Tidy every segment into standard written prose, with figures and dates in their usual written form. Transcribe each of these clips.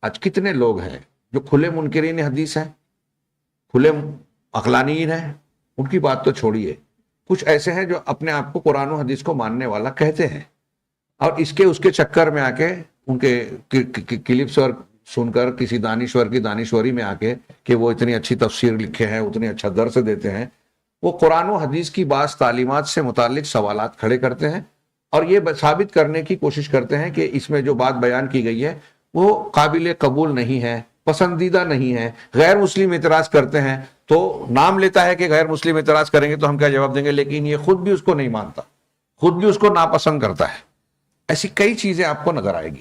آج کتنے لوگ ہیں جو کھلے منکرین حدیث ہیں، کھلے عقلانیین ہیں، ان کی بات تو چھوڑیے، کچھ ایسے ہیں جو اپنے آپ کو قرآن و حدیث کو ماننے والا کہتے ہیں، اور اس کے چکر میں آ کے ان کے کلپس اور سن کر کسی دانشور کی دانشوری میں آ کے کہ وہ اتنی اچھی تفسیر لکھے ہیں، اتنی اچھا درس دیتے ہیں، وہ قرآن و حدیث کی بعض تعلیمات سے متعلق سوالات کھڑے کرتے ہیں اور یہ ثابت کرنے کی کوشش کرتے ہیں کہ اس میں جو بات بیان کی گئی ہے وہ قابل قبول نہیں ہے، پسندیدہ نہیں ہے، غیر مسلم اعتراض کرتے ہیں، تو نام لیتا ہے کہ غیر مسلم اعتراض کریں گے تو ہم کیا جواب دیں گے، لیکن یہ خود بھی اس کو نہیں مانتا، خود بھی اس کو ناپسند کرتا ہے۔ ایسی کئی چیزیں آپ کو نظر آئے گی،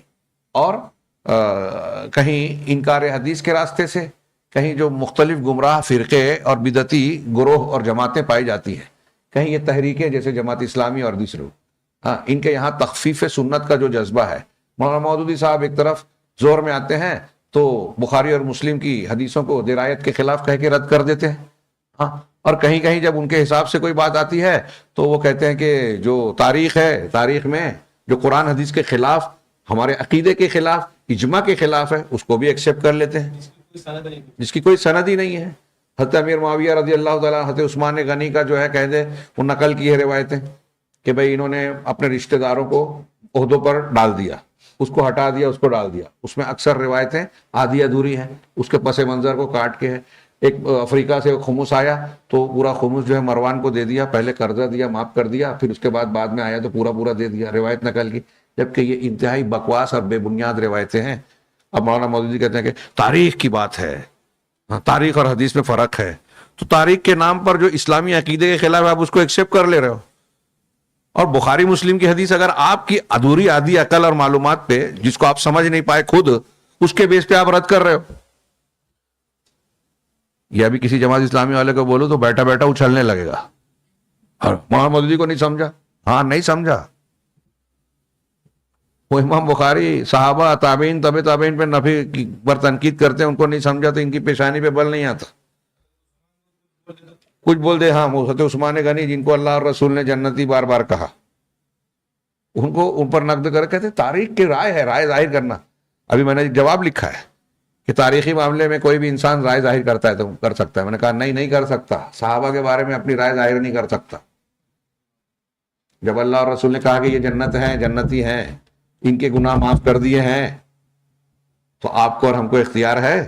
اور کہیں انکار حدیث کے راستے سے، کہیں جو مختلف گمراہ فرقے اور بدعتی گروہ اور جماعتیں پائی جاتی ہیں، کہیں یہ تحریکیں جیسے جماعت اسلامی اور دوسرے، ان کے یہاں تخفیف سنت کا جو جذبہ ہے، مولانا مودودی صاحب ایک طرف زور میں آتے ہیں تو بخاری اور مسلم کی حدیثوں کو درایت کے خلاف کہہ کے رد کر دیتے ہیں، اور کہیں کہیں جب ان کے حساب سے کوئی بات آتی ہے تو وہ کہتے ہیں کہ جو تاریخ ہے، تاریخ میں جو قرآن حدیث کے خلاف، ہمارے عقیدے کے خلاف، اجماع کے خلاف ہے، اس کو بھی ایکسیپٹ کر لیتے ہیں، جس کی کوئی سند ہی نہیں ہے۔ حضرت امیر معاویہ رضی اللہ تعالیٰ، حضرت عثمان غنی کا جو ہے کہہ دے، وہ نقل کی ہے روایتیں کہ بھئی انہوں نے اپنے رشتہ داروں کو عہدوں پر ڈال دیا، اس کو ہٹا دیا، اس کو ڈال دیا، اس میں اکثر روایتیں آدھی ادھوری ہیں، اس کے پس منظر کو کاٹ کے ہے۔ ایک افریقہ سے خمس آیا تو پورا خمس جو ہے مروان کو دے دیا، پہلے قرضہ دیا، معاف کر دیا، پھر اس کے بعد میں آیا تو پورا دے دیا، روایت نقل کی، جبکہ یہ انتہائی بکواس اور بے بنیاد روایتیں ہیں۔ اب مولانا مودودی کہتے ہیں کہ تاریخ کی بات ہے، تاریخ اور حدیث میں فرق ہے، تو تاریخ کے نام پر جو اسلامی عقیدے کے خلاف آپ اس کو ایکسیپٹ کر لے رہے ہو، اور بخاری مسلم کی حدیث اگر آپ کی ادھوری آدھی عقل اور معلومات پہ، جس کو آپ سمجھ نہیں پائے خود، اس کے بیس پہ آپ رد کر رہے ہو، یا بھی کسی جماعت اسلامی والے کو بولو تو بیٹھا بیٹھا اچھلنے لگے گا، اور مولانا مودودی کو نہیں سمجھا، ہاں نہیں سمجھا، وہ امام بخاری صحابہ تابعین طب تابعین پہ نفی پر تنقید کرتے ہیں، ان کو نہیں سمجھا تو ان کی پیشانی پہ بل نہیں آتا، کچھ بول دے، ہاں حضرت عثمان غنی جن کو اللہ اور رسول نے جنتی بار بار کہا، ان پر نقد کر کہتے تاریخ کی رائے ہے، رائے ظاہر کرنا۔ ابھی میں نے جواب لکھا ہے کہ تاریخی معاملے میں کوئی بھی انسان رائے ظاہر کرتا ہے تو کر سکتا ہے، میں نے کہا نہیں کر سکتا، صحابہ کے بارے میں اپنی رائے ظاہر نہیں کر سکتا۔ جب اللہ اور رسول نے کہا کہ یہ جنت ہیں، جنتی ہیں، ان کے گناہ معاف کر دیے ہیں، تو آپ کو اور ہم کو اختیار ہے۔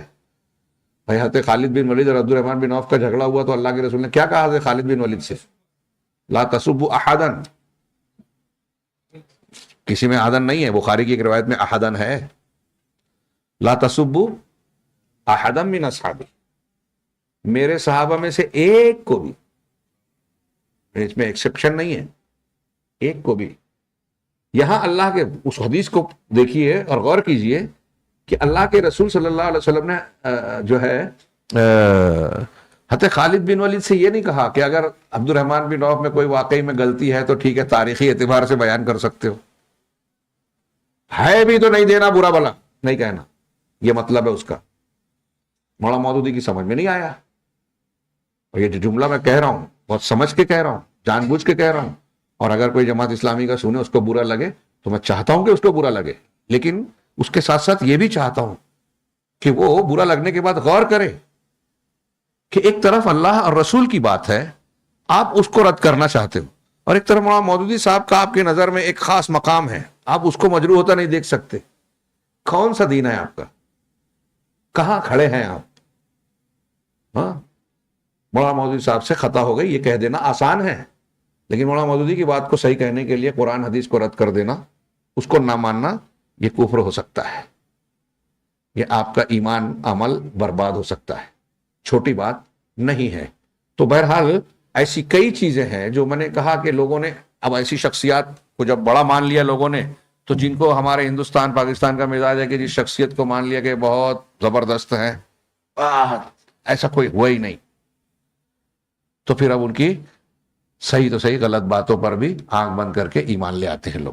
بھائی حضرت خالد بن ولید اور عبد الرحمن بن عوف کا جھگڑا ہوا تو اللہ کے رسول نے کیا کہا حضرت خالد بن ولید سے؟ لا تسبوا احدا، کسی میں احدن نہیں ہے، بخاری کی ایک روایت میں احدن ہے، لا تسبوا احدا من اصحابی، میرے صحابہ میں سے ایک کو بھی، اس میں ایکسیپشن نہیں ہے، ایک کو بھی۔ یہاں اللہ کے اس حدیث کو دیکھیے اور غور کیجئے کہ اللہ کے رسول صلی اللہ علیہ وسلم نے جو ہے حضرت خالد بن ولید سے یہ نہیں کہا کہ اگر عبد الرحمن بن عوف میں کوئی واقعی میں غلطی ہے تو ٹھیک ہے، تاریخی اعتبار سے بیان کر سکتے ہو، ہے بھی تو نہیں دینا برا بلا نہیں کہنا، یہ مطلب ہے اس کا۔ مولانا مودودی کی سمجھ میں نہیں آیا، اور یہ جو جملہ میں کہہ رہا ہوں بہت سمجھ کے کہہ رہا ہوں، جان بوجھ کے کہہ رہا ہوں، اور اگر کوئی جماعت اسلامی کا سنے اس کو برا لگے تو میں چاہتا ہوں کہ اس کو برا لگے، لیکن اس کے ساتھ ساتھ یہ بھی چاہتا ہوں کہ وہ برا لگنے کے بعد غور کرے کہ ایک طرف اللہ اور رسول کی بات ہے، آپ اس کو رد کرنا چاہتے ہو، اور ایک طرف مولانا مودودی صاحب کا آپ کی نظر میں ایک خاص مقام ہے، آپ اس کو مجروح ہوتا نہیں دیکھ سکتے۔ کون سا دین ہے آپ کا؟ کہاں کھڑے ہیں آپ؟ ہاں، مولانا مودودی صاحب سے خطا ہو گئی یہ کہہ دینا آسان ہے، لیکن مولانا مودودی کی بات کو صحیح کہنے کے لیے قرآن حدیث کو رد کر دینا، اس کو نہ ماننا، یہ کفر ہو سکتا ہے، یہ آپ کا ایمان عمل برباد ہو سکتا ہے، چھوٹی بات نہیں ہے۔ تو بہرحال ایسی کئی چیزیں ہیں جو میں نے کہا کہ لوگوں نے اب ایسی شخصیات کو جب بڑا مان لیا لوگوں نے، تو جن کو ہمارے ہندوستان پاکستان کا مزاج ہے کہ جس شخصیت کو مان لیا کہ بہت زبردست ہے، ایسا کوئی ہوا ہی نہیں، تو پھر اب ان کی صحیح تو صحیح غلط باتوں پر بھی آنکھ بند کر کے ایمان لے آتے ہیں لوگ۔